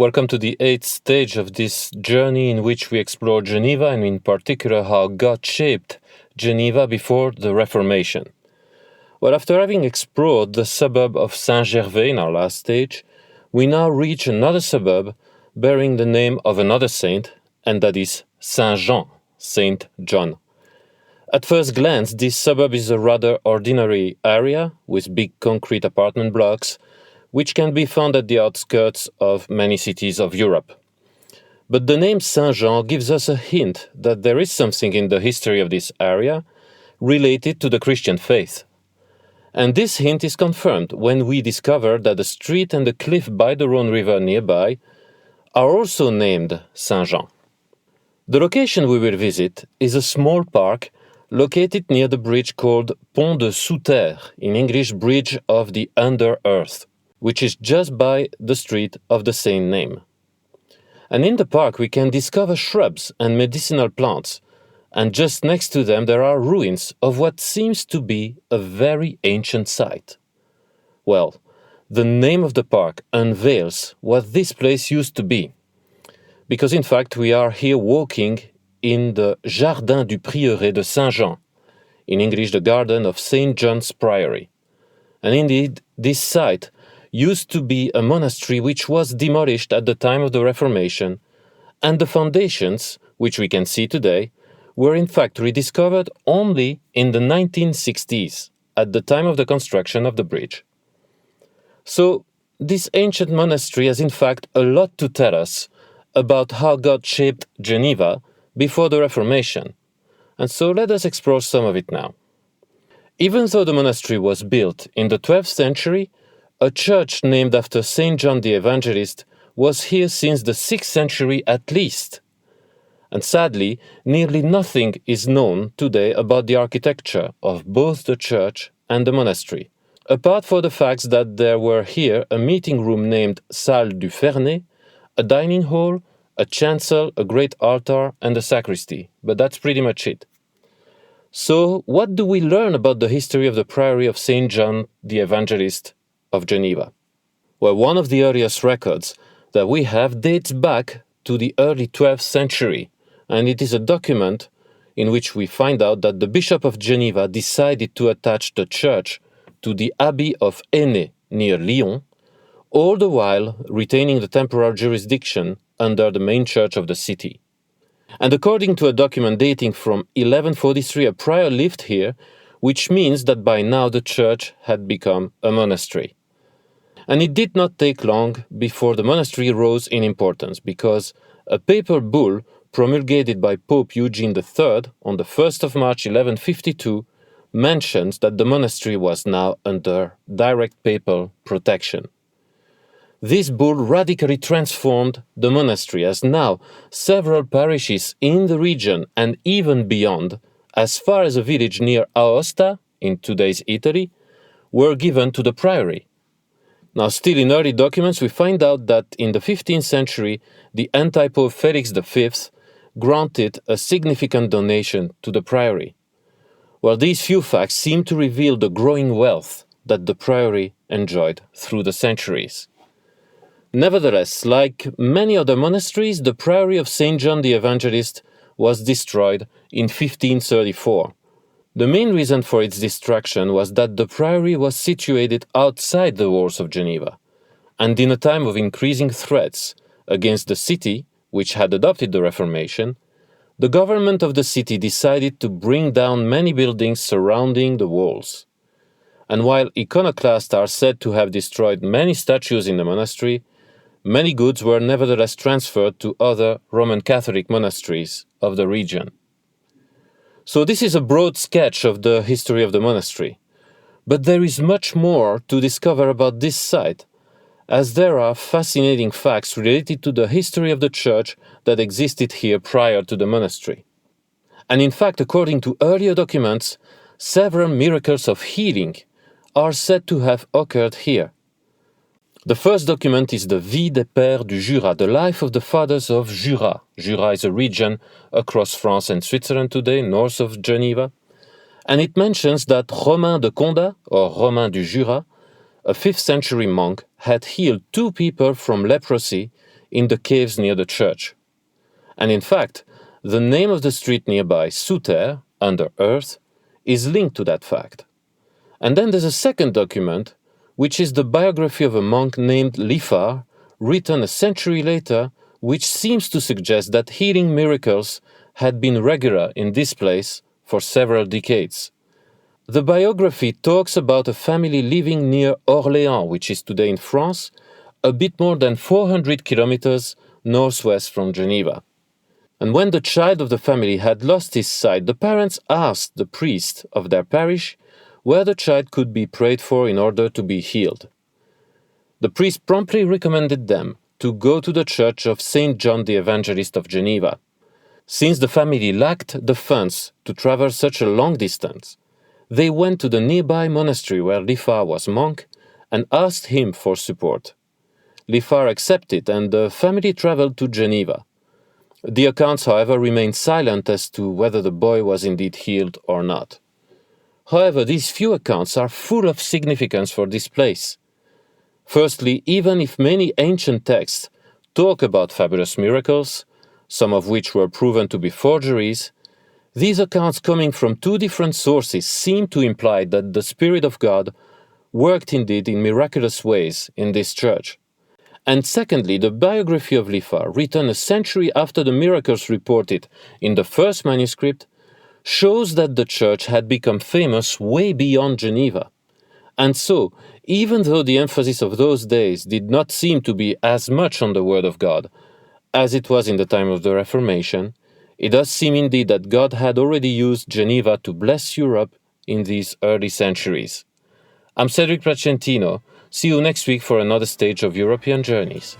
Welcome to the 8th stage of this journey in which we explore Geneva and in particular how God shaped Geneva before the Reformation. Well, after having explored the suburb of Saint-Gervais in our last stage, we now reach another suburb bearing the name of another saint, and that is Saint-Jean, Saint John. At first glance, this suburb is a rather ordinary area with big concrete apartment blocks, which can be found at the outskirts of many cities of Europe. But the name Saint-Jean gives us a hint that there is something in the history of this area related to the Christian faith. And this hint is confirmed when we discover that the street and the cliff by the Rhône River nearby are also named Saint-Jean. The location we will visit is a small park located near the bridge called Pont de Sous-Terre, in English Bridge of the Under Earth, which is just by the street of the same name. And in the park we can discover shrubs and medicinal plants, and just next to them there are ruins of what seems to be a very ancient site. Well, the name of the park unveils what this place used to be, because in fact we are here walking in the Jardin du Prieuré de Saint-Jean, in English the Garden of St. John's Priory. And indeed, this site used to be a monastery which was demolished at the time of the Reformation, and the foundations, which we can see today, were in fact rediscovered only in the 1960s, at the time of the construction of the bridge. So, this ancient monastery has in fact a lot to tell us about how God shaped Geneva before the Reformation, and so let us explore some of it now. Even though the monastery was built in the 12th century, a church named after Saint John the Evangelist was here since the 6th century at least. And sadly, nearly nothing is known today about the architecture of both the church and the monastery, apart from the fact that there were here a meeting room named Salle du Fernet, a dining hall, a chancel, a great altar, and a sacristy, but that's pretty much it. So, what do we learn about the history of the Priory of Saint John the Evangelist of Geneva? Well, one of the earliest records that we have dates back to the early 12th century, and it is a document in which we find out that the Bishop of Geneva decided to attach the church to the Abbey of Aînay near Lyon, all the while retaining the temporal jurisdiction under the main church of the city. And according to a document dating from 1143, a prior lived here, which means that by now the church had become a monastery. And it did not take long before the monastery rose in importance, because a papal bull promulgated by Pope Eugene III on the 1st of March 1152 mentions that the monastery was now under direct papal protection. This bull radically transformed the monastery, as now several parishes in the region and even beyond, as far as a village near Aosta, in today's Italy, were given to the priory. Now, still in early documents, we find out that in the 15th century, the anti-Pope Felix V granted a significant donation to the priory. Well, these few facts seem to reveal the growing wealth that the priory enjoyed through the centuries. Nevertheless, like many other monasteries, the Priory of Saint John the Evangelist was destroyed in 1534. The main reason for its destruction was that the priory was situated outside the walls of Geneva, and in a time of increasing threats against the city, which had adopted the Reformation, the government of the city decided to bring down many buildings surrounding the walls. And while iconoclasts are said to have destroyed many statues in the monastery, many goods were nevertheless transferred to other Roman Catholic monasteries of the region. So this is a broad sketch of the history of the monastery. But there is much more to discover about this site, as there are fascinating facts related to the history of the church that existed here prior to the monastery. And in fact, according to earlier documents, several miracles of healing are said to have occurred here. The first document is the Vie des Pères du Jura, the life of the fathers of Jura. Jura is a region across France and Switzerland today, north of Geneva. And it mentions that Romain de Condat, or Romain du Jura, a 5th century monk, had healed 2 people from leprosy in the caves near the church. And in fact, the name of the street nearby, sous terre, under earth, is linked to that fact. And then there's a second document, which is the biography of a monk named Lifar, written a century later, which seems to suggest that healing miracles had been regular in this place for several decades. The biography talks about a family living near Orléans, which is today in France, a bit more than 400 kilometers northwest from Geneva. And when the child of the family had lost his sight, the parents asked the priest of their parish where the child could be prayed for in order to be healed. The priest promptly recommended them to go to the church of Saint John the Evangelist of Geneva. Since the family lacked the funds to travel such a long distance, they went to the nearby monastery where Lifar was monk and asked him for support. Lifar accepted and the family traveled to Geneva. The accounts, however, remain silent as to whether the boy was indeed healed or not. However, these few accounts are full of significance for this place. Firstly, even if many ancient texts talk about fabulous miracles, some of which were proven to be forgeries, these accounts coming from two different sources seem to imply that the Spirit of God worked indeed in miraculous ways in this church. And secondly, the biography of Lifar, written a century after the miracles reported in the first manuscript, shows that the church had become famous way beyond Geneva. And so, even though the emphasis of those days did not seem to be as much on the Word of God as it was in the time of the Reformation, it does seem indeed that God had already used Geneva to bless Europe in these early centuries. I'm Cedric Placentino. See you next week for another stage of European Journeys.